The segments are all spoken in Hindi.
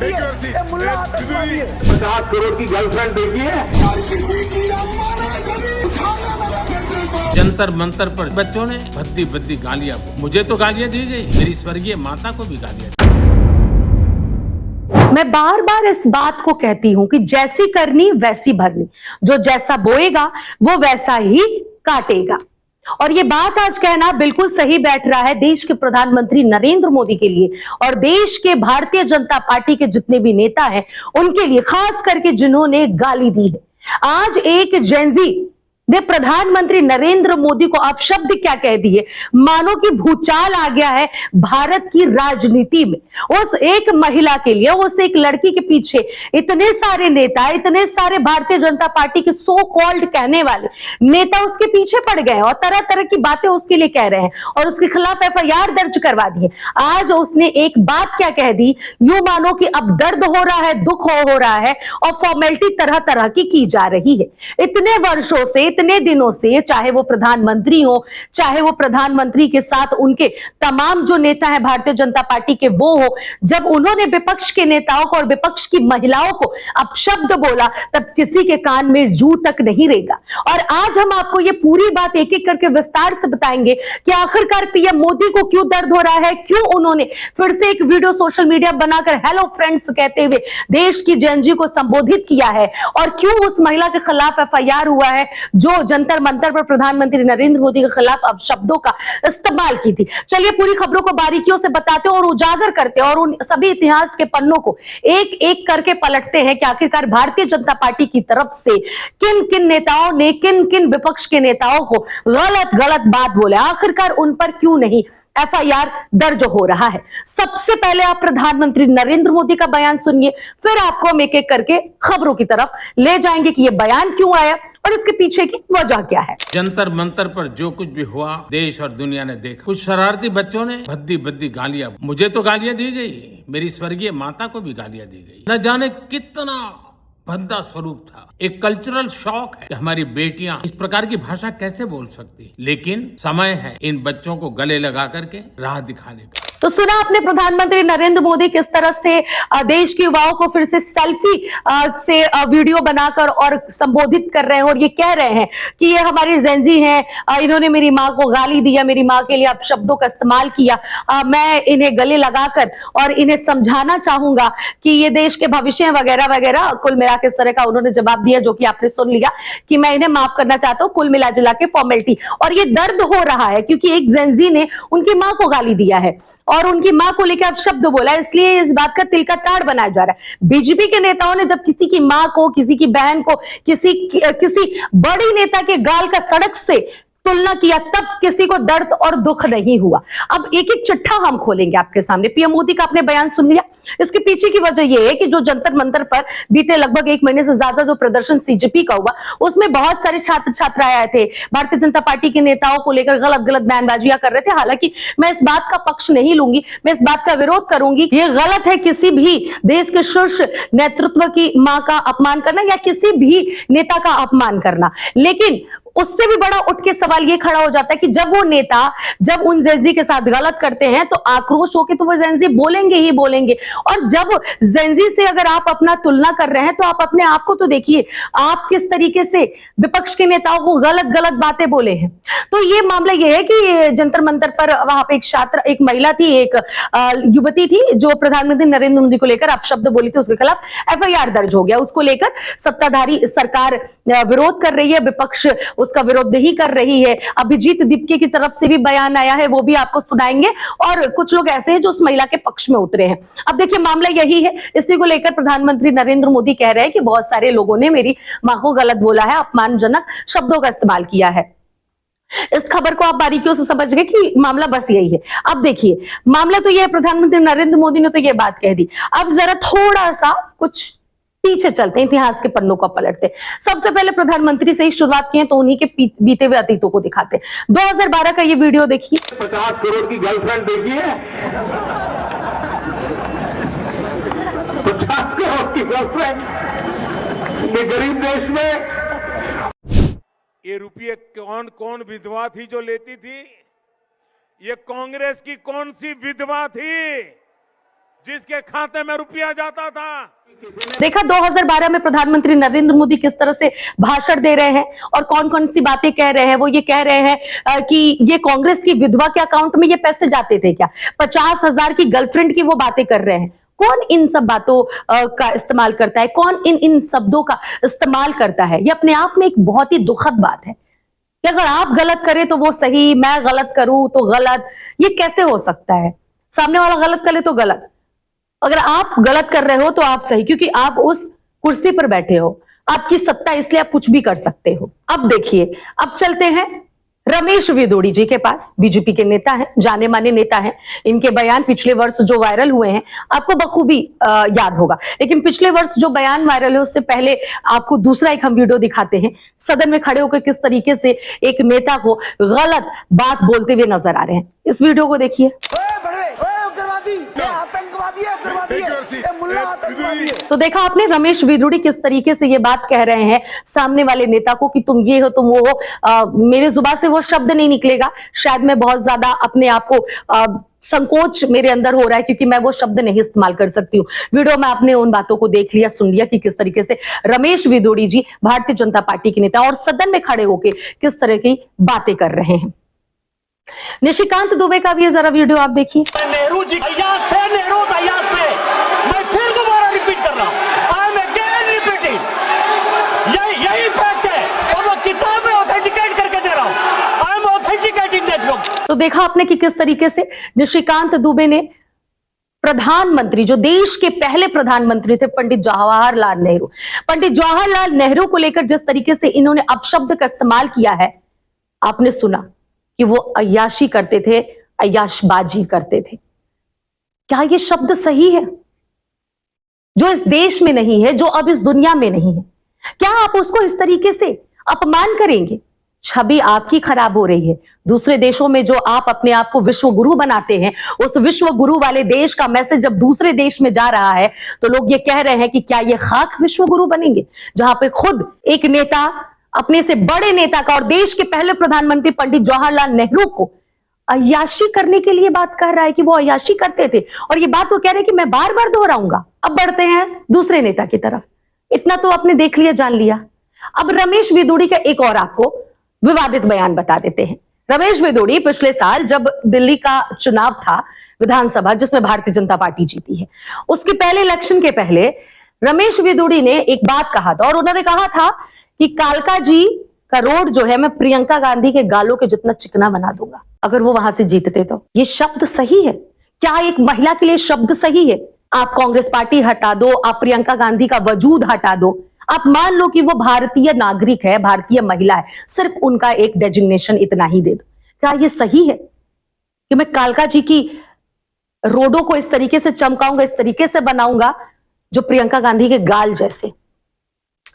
देखिए मुल्ला आतंकवादी है। 50 करोड़ की गर्लफ्रेंड देखी है। जंतर मंतर पर बच्चों ने भद्दी भद्दी गालियां, मुझे तो गालियां दी गई, मेरी स्वर्गीय माता को भी गालियां दी। मैं बार बार इस बात को कहती हूं कि जैसी करनी वैसी भरनी, जो जैसा बोएगा वो वैसा ही काटेगा। और ये बात आज कहना बिल्कुल सही बैठ रहा है देश के प्रधानमंत्री नरेंद्र मोदी के लिए और देश के भारतीय जनता पार्टी के जितने भी नेता हैं उनके लिए, खास करके जिन्होंने गाली दी है। आज एक जेनजी ने प्रधानमंत्री नरेंद्र मोदी को अपशब्द क्या कह दिए, मानो कि भूचाल आ गया है भारत की राजनीति में। उस एक महिला के लिए, उस एक लड़की के पीछे इतने सारे नेता, इतने सारे भारतीय जनता पार्टी के सो कॉल्ड कहने वाले नेता उसके पीछे पड़ गए और तरह तरह की बातें उसके लिए कह रहे हैं और उसके खिलाफ एफआईआर दर्ज करवा दी है। आज उसने एक बात क्या कह दी, यूं मानो कि अब दर्द हो रहा है, दुख हो रहा है और फॉर्मेलिटी तरह तरह की जा रही है। इतने वर्षों से, इतने दिनों से, चाहे वो प्रधानमंत्री हो, चाहे वो प्रधानमंत्री के साथ उनके तमाम जो नेता है भारतीय जनता पार्टी के वो हो, जब उन्होंने विपक्ष के नेताओं को और विपक्ष की महिलाओं को अपशब्द बोला तब किसी के कान में जू तक नहीं रहेगा। और आज हम आपको ये पूरी बात एक एक करके विस्तार से बताएंगे कि आखिरकार पीएम मोदी को क्यों दर्द हो रहा है, क्यों उन्होंने फिर से एक वीडियो सोशल मीडिया बनाकर हेलो फ्रेंड्स कहते हुए देश की जेनजी को संबोधित किया है और क्यों उस महिला के खिलाफ एफआईआर हुआ है जो जंतर मंतर पर प्रधानमंत्री नरेंद्र मोदी के खिलाफ अपशब्दों का इस्तेमाल की थी। चलिए पूरी खबरों को बारीकियों से बताते और उजागर करते और उन सभी इतिहास के पन्नों को एक एक करके पलटते हैं कि आखिरकार भारतीय जनता पार्टी की तरफ से किन किन नेताओं ने किन किन विपक्ष के नेताओं को गलत गलत बात बोले, आखिरकार उन पर क्यों नहीं एफआईआर दर्ज हो रहा है। सबसे पहले आप प्रधानमंत्री नरेंद्र मोदी का बयान सुनिए, फिर आपको हम एक एक करके खबरों की तरफ ले जाएंगे कि यह बयान क्यों आया और इसके पीछे की वजह क्या है। जंतर मंतर पर जो कुछ भी हुआ देश और दुनिया ने देखा। कुछ शरारती बच्चों ने भद्दी भद्दी गालियां, मुझे तो गालियां दी गई, मेरी स्वर्गीय माता को भी गालियां दी गई। न जाने कितना भद्दा स्वरूप था। एक कल्चरल शॉक है कि हमारी बेटियां इस प्रकार की भाषा कैसे बोल सकती, लेकिन समय है इन बच्चों को गले लगा करके राह दिखाने का। तो सुना आपने प्रधानमंत्री नरेंद्र मोदी किस तरह से देश के युवाओं को फिर से सेल्फी से वीडियो बनाकर और संबोधित कर रहे हैं और ये कह रहे हैं कि ये हमारी जेनजी हैं, इन्होंने मेरी माँ को गाली दिया, मेरी माँ के लिए अपशब्दों का इस्तेमाल किया। मैं इन्हें गले लगाकर और इन्हें समझाना चाहूंगा कि ये देश के भविष्य वगैरह वगैरह। कुल मिला के इस तरह का उन्होंने जवाब दिया जो कि आपने सुन लिया कि मैं इन्हें माफ करना चाहता हूं, कुल मिला जुला के फॉर्मेलिटी। और ये दर्द हो रहा है क्योंकि एक जेनजी ने उनकी माँ को गाली दिया है और उनकी मां को लेकर अब शब्द बोला, इसलिए इस बात का तिल का ताड़ बनाया जा रहा है। बीजेपी के नेताओं ने जब किसी की मां को, किसी की बहन को, किसी बड़ी नेता के गाल का सड़क से तुलना किया तब किसी को दर्द और दुख नहीं हुआ। अब एक एक चिट्ठा हम खोलेंगे आपके सामने। पीएम मोदी का आपने बयान सुन लिया, इसके पीछे की वजह यह है कि जो जंतर मंतर पर बीते लगभग 1 महीने से ज्यादा जो प्रदर्शन सीजेपी का हुआ उसमें बहुत सारे छात्र छात्राएं आए थे, भारतीय जनता पार्टी के नेताओं को लेकर गलत गलत बयानबाजियां कर रहे थे। हालांकि मैं इस बात का पक्ष नहीं लूंगी, मैं इस बात का विरोध करूंगी। यह गलत है किसी भी देश के शीर्ष नेतृत्व की मां का अपमान करना या किसी भी नेता का अपमान करना, लेकिन उससे भी बड़ा उठ के सवाल ये खड़ा हो जाता है कि जब वो नेता जब उन जेनजी के साथ गलत करते हैं तो आक्रोश होके तो वो जेनजी बोलेंगे ही बोलेंगे। और जब जेनजी से अगर आप अपना तुलना कर रहे हैं तो आप अपने आप को तो देखिए, आप किस तरीके से विपक्ष के नेताओं को गलत गलत बातें बोले हैं। तो ये मामला ये है कि जंतर मंतर पर वहां पे एक महिला थी, एक युवती थी जो प्रधानमंत्री नरेंद्र मोदी को लेकर अपशब्द बोली थी, उसके खिलाफ एफआईआर दर्ज हो गया। उसको लेकर सत्ताधारी सरकार विरोध कर रही है, विपक्ष उसका विरोध नहीं कर रही है। अभिजीत दीपके की तरफ से भी बयान आया है, वो भी आपको सुनाएंगे और कुछ लोग ऐसे हैं जो उस महिला के पक्ष में उतरे हैं। अब देखिए मामला यही है, इसी को लेकर प्रधानमंत्री नरेंद्र मोदी कह रहे हैं कि बहुत सारे लोगों ने मेरी मां को गलत बोला है, अपमानजनक शब्दों का इस्तेमाल किया है। इस खबर को आप बारीकियों से समझ गए कि मामला बस यही है। अब देखिए मामला तो यह है, प्रधानमंत्री नरेंद्र मोदी ने तो यह बात कह दी। अब जरा थोड़ा सा कुछ पीछे चलते हैं, इतिहास के पन्नों को पलटते हैं। सबसे पहले प्रधानमंत्री से ही शुरुआत की है तो उन्हीं के बीते हुए अतीतों को दिखाते हैं। 2012 का ये वीडियो देखिए। 50 करोड़ की गर्लफ्रेंड देखी है। 50 करोड़ की गर्लफ्रेंड ये गरीब देश में। ये रुपये कौन कौन विधवा थी जो लेती थी? ये कांग्रेस की कौन सी विधवा थी जिसके खाते में रुपया जाता था। देखा 2012 में प्रधानमंत्री नरेंद्र मोदी किस तरह से भाषण दे रहे हैं और कौन कौन सी बातें कह रहे हैं। वो ये कह रहे हैं कि ये कांग्रेस की विधवा के अकाउंट में ये पैसे जाते थे क्या, 50,000 की गर्लफ्रेंड की वो बातें कर रहे हैं। कौन इन सब बातों का इस्तेमाल करता है, कौन इन शब्दों का इस्तेमाल करता है। ये अपने आप में एक बहुत ही दुखद बात है कि अगर आप गलत करें तो वो सही, मैं गलत करूं तो गलत। ये कैसे हो सकता है? सामने वाला गलत करे तो गलत, अगर आप गलत कर रहे हो तो आप सही, क्योंकि आप उस कुर्सी पर बैठे हो, आपकी सत्ता, इसलिए आप कुछ भी कर सकते हो। अब देखिए, अब चलते हैं रमेश विदोड़ी जी के पास। बीजेपी के नेता हैं, जाने माने नेता हैं। इनके बयान पिछले वर्ष जो वायरल हुए हैं आपको बखूबी याद होगा, लेकिन पिछले वर्ष जो बयान वायरल है उससे पहले आपको दूसरा एक हम वीडियो दिखाते हैं। सदन में खड़े होकर किस तरीके से एक नेता को गलत बात बोलते हुए नजर आ रहे हैं। इस वीडियो को देखिए। तो देखा आपने रमेश विदोड़ी किस तरीके से ये बात कह रहे हैं सामने वाले नेता को कि तुम ये हो, तुम वो हो। मेरे जुबान से वो शब्द नहीं निकलेगा, शायद मैं बहुत ज्यादा अपने आप को संकोच मेरे अंदर हो रहा है क्योंकि मैं वो शब्द नहीं इस्तेमाल कर सकती हूँ। वीडियो में आपने उन बातों को देख लिया, सुन लिया कि किस तरीके से रमेश विदोड़ी जी भारतीय जनता पार्टी के नेता और सदन में खड़े होकर किस तरह की बातें कर रहे हैं। निशिकांत दुबे का भी जरा वीडियो आप देखिए। नेहरू जी अय्याश थे, नेहरू अय्याश थे। मैं फिर दोबारा रिपीट कर रहा हूं, आई एम अगेन रिपीटिंग। यही फैक्ट है और वो किताब में ऑथेंटिकेट करके दे रहा हूं। I am authenticating that book. तो देखा आपने कि किस तरीके से निशिकांत दुबे ने प्रधानमंत्री, जो देश के पहले प्रधानमंत्री थे पंडित जवाहरलाल नेहरू, पंडित जवाहरलाल नेहरू को लेकर जिस तरीके से इन्होंने अपशब्द का इस्तेमाल किया है, आपने सुना कि वो अय्याशी करते थे, अय्याशबाजी करते थे। क्या ये शब्द सही है? जो इस देश में नहीं है, जो अब इस दुनिया में नहीं है, क्या आप उसको इस तरीके से अपमान करेंगे? छवि आपकी खराब हो रही है। दूसरे देशों में जो आप अपने आप को विश्व गुरु बनाते हैं, उस विश्व गुरु वाले देश का मैसेज जब दूसरे देश में जा रहा है तो लोग ये कह रहे हैं कि क्या ये खाक विश्व गुरु बनेंगे, जहां पे खुद एक नेता अपने से बड़े नेता का और देश के पहले प्रधानमंत्री पंडित जवाहरलाल नेहरू को अय्याशी करने के लिए बात कर रहा है कि वो अय्याशी करते थे, और ये बात वो कह रहे हैं कि मैं बार बार दोहराऊंगा। अब बढ़ते हैं दूसरे नेता की तरफ। इतना तो आपने देख लिया, जान लिया। अब रमेश विदोड़ी का एक और आपको विवादित बयान बता देते हैं। रमेश विदोड़ी पिछले साल जब दिल्ली का चुनाव था विधानसभा, जिसमें भारतीय जनता पार्टी जीती है, उसके पहले इलेक्शन के पहले रमेश विदोड़ी ने एक बात कहा था और उन्होंने कहा था कि कालका जी का रोड जो है मैं प्रियंका गांधी के गालों के जितना चिकना बना दूंगा अगर वो वहां से जीतते तो। ये शब्द सही है क्या? एक महिला के लिए शब्द सही है? आप कांग्रेस पार्टी हटा दो, आप प्रियंका गांधी का वजूद हटा दो, आप मान लो कि वो भारतीय नागरिक है, भारतीय महिला है, सिर्फ उनका एक डेजिग्नेशन इतना ही दे दो। क्या ये सही है कि मैं कालका जी की रोडों को इस तरीके से चमकाऊंगा, इस तरीके से बनाऊंगा जो प्रियंका गांधी के गाल जैसे?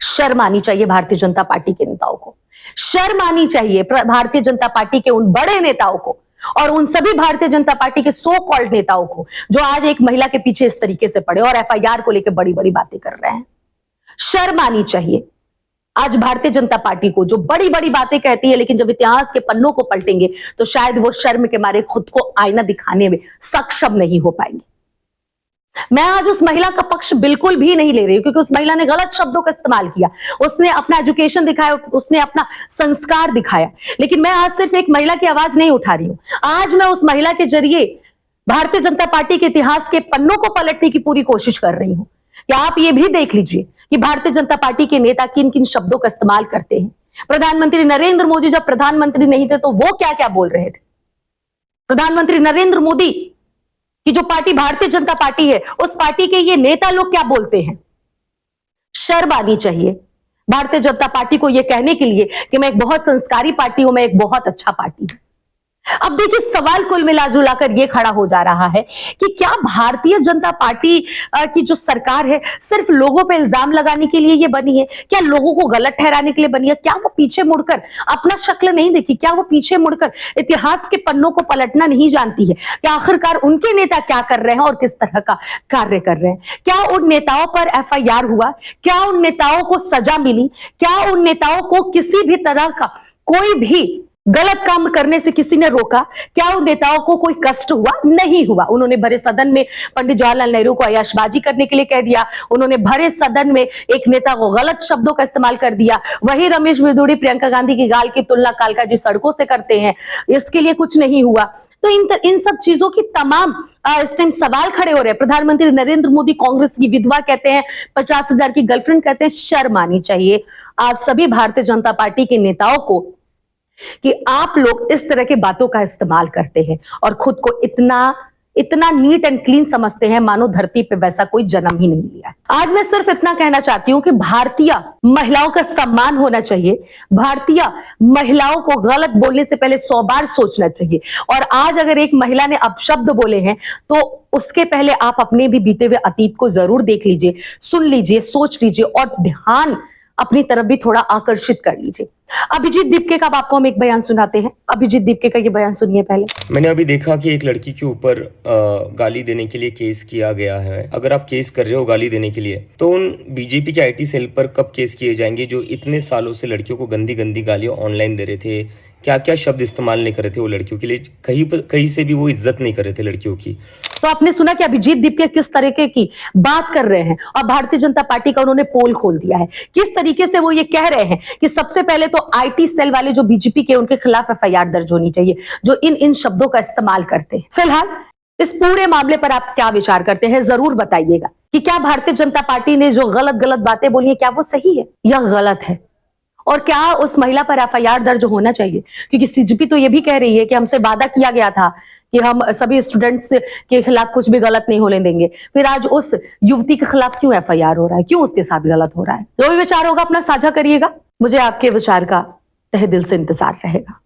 शर्म आनी चाहिए भारतीय जनता पार्टी के नेताओं को, शर्म आनी चाहिए भारतीय जनता पार्टी के उन बड़े नेताओं को और उन सभी भारतीय जनता पार्टी के सो कॉल्ड नेताओं को जो आज एक महिला के पीछे इस तरीके से पड़े और एफआईआर को लेकर बड़ी बड़ी बातें कर रहे हैं। शर्म आनी चाहिए आज भारतीय जनता पार्टी को, जो बड़ी बड़ी बातें कहती है लेकिन जब इतिहास के पन्नों को पलटेंगे तो शायद वो शर्म के मारे खुद को आईना दिखाने में सक्षम नहीं हो पाएंगे। मैं आज उस महिला का पक्ष बिल्कुल भी नहीं ले रही हूं क्योंकि उस महिला ने गलत शब्दों का इस्तेमाल किया, उसने अपना एजुकेशन दिखाया, उसने अपना संस्कार दिखाया, लेकिन मैं आज सिर्फ एक महिला की आवाज नहीं उठा रही हूं। आज मैं उस महिला के जरिए भारतीय जनता पार्टी के इतिहास के पन्नों को पलटने की पूरी कोशिश कर रही हूं कि आप ये भी देख लीजिए कि भारतीय जनता पार्टी के नेता किन किन शब्दों का इस्तेमाल करते हैं। प्रधानमंत्री नरेंद्र मोदी जब प्रधानमंत्री नहीं थे तो वो क्या क्या बोल रहे थे। प्रधानमंत्री नरेंद्र मोदी कि जो पार्टी भारतीय जनता पार्टी है, उस पार्टी के ये नेता लोग क्या बोलते हैं। शर्म आनी चाहिए भारतीय जनता पार्टी को यह कहने के लिए कि मैं एक बहुत संस्कारी पार्टी हूं, मैं एक बहुत अच्छा पार्टी हूं। अब देखिए सवाल कुल मिलाजुलाकर यह खड़ा हो जा रहा है कि क्या भारतीय जनता पार्टी की जो सरकार है सिर्फ लोगों पे इल्जाम लगाने के लिए ये बनी है? क्या लोगों को गलत ठहराने के लिए बनी है? क्या वो पीछे मुड़कर अपना शक्ल नहीं देखी? क्या वो पीछे मुड़कर इतिहास के पन्नों को पलटना नहीं जानती है कि आखिरकार उनके नेता क्या कर रहे हैं और किस तरह का कार्य कर रहे हैं? क्या उन नेताओं पर एफआईआर हुआ? क्या उन नेताओं को सजा मिली? क्या उन नेताओं को किसी भी तरह का कोई भी गलत काम करने से किसी ने रोका? क्या उन नेताओं को कोई कष्ट हुआ? नहीं हुआ। उन्होंने भरे सदन में पंडित जवाहरलाल नेहरू को अय्याशबाजी करने के लिए कह दिया, उन्होंने भरे सदन में एक नेता को गलत शब्दों का इस्तेमाल कर दिया। वही रमेश बिधूड़ी प्रियंका गांधी की गाल की तुलना कालका जी सड़कों से करते हैं, इसके लिए कुछ नहीं हुआ। तो इन सब चीजों की तमाम इस टाइम सवाल खड़े हो रहे हैं। प्रधानमंत्री नरेंद्र मोदी कांग्रेस की विधवा कहते हैं, 50,000 की गर्लफ्रेंड कहते हैं। शर्म आनी चाहिए आप सभी भारतीय जनता पार्टी के नेताओं को कि आप लोग इस तरह की बातों का इस्तेमाल करते हैं और खुद को इतना नीट एंड क्लीन समझते हैं मानो धरती पे वैसा कोई जन्म ही नहीं लिया। आज मैं सिर्फ इतना कहना चाहती हूं कि भारतीय महिलाओं का सम्मान होना चाहिए। भारतीय महिलाओं को गलत बोलने से पहले 100 बार सोचना चाहिए। और आज अगर एक महिला ने अपशब्द बोले हैं तो उसके पहले आप अपने भी बीते हुए अतीत को जरूर देख लीजिए, सुन लीजिए, सोच लीजिए और ध्यान अपनी तरफ भी थोड़ा आकर्षित कर लीजिए। अभिजीत दीपके का आपको हम एक बयान सुनाते हैं। अभिजीत दीपके का ये बयान सुनिए पहले। मैंने अभी देखा कि एक लड़की के ऊपर गाली देने के लिए केस किया गया है। अगर आप केस कर रहे हो गाली देने के लिए तो उन बीजेपी के आईटी सेल पर कब केस किए जाएंगे जो इतने सालों से लड़कियों को गंदी गंदी गालियां ऑनलाइन दे रहे थे, क्या क्या शब्द इस्तेमाल नहीं कर रहे थे वो लड़कियों के लिए, कहीं से भी वो इज्जत नहीं कर रहे थे लड़कियों की। तो आपने सुना कि अभिजीत दीपके किस तरीके की बात कर रहे हैं और भारतीय जनता पार्टी का उन्होंने पोल खोल दिया है। किस तरीके से वो ये कह रहे हैं कि सबसे पहले तो आईटी सेल वाले जो बीजेपी के उनके खिलाफ एफआईआर दर्ज होनी चाहिए जो इन शब्दों का इस्तेमाल करते हैं। फिलहाल इस पूरे मामले पर आप क्या विचार करते हैं जरूर बताइएगा कि क्या भारतीय जनता पार्टी ने जो गलत बातें बोली है क्या वो सही है या गलत है, और क्या उस महिला पर एफआईआर दर्ज होना चाहिए। क्योंकि सीजीपी तो ये भी कह रही है कि हमसे वादा किया गया था कि हम सभी स्टूडेंट्स के खिलाफ कुछ भी गलत नहीं होने देंगे, फिर आज उस युवती के खिलाफ क्यों एफआईआर हो रहा है, क्यों उसके साथ गलत हो रहा है। जो भी विचार होगा अपना साझा करिएगा, मुझे आपके विचार का तहे दिल से इंतजार रहेगा।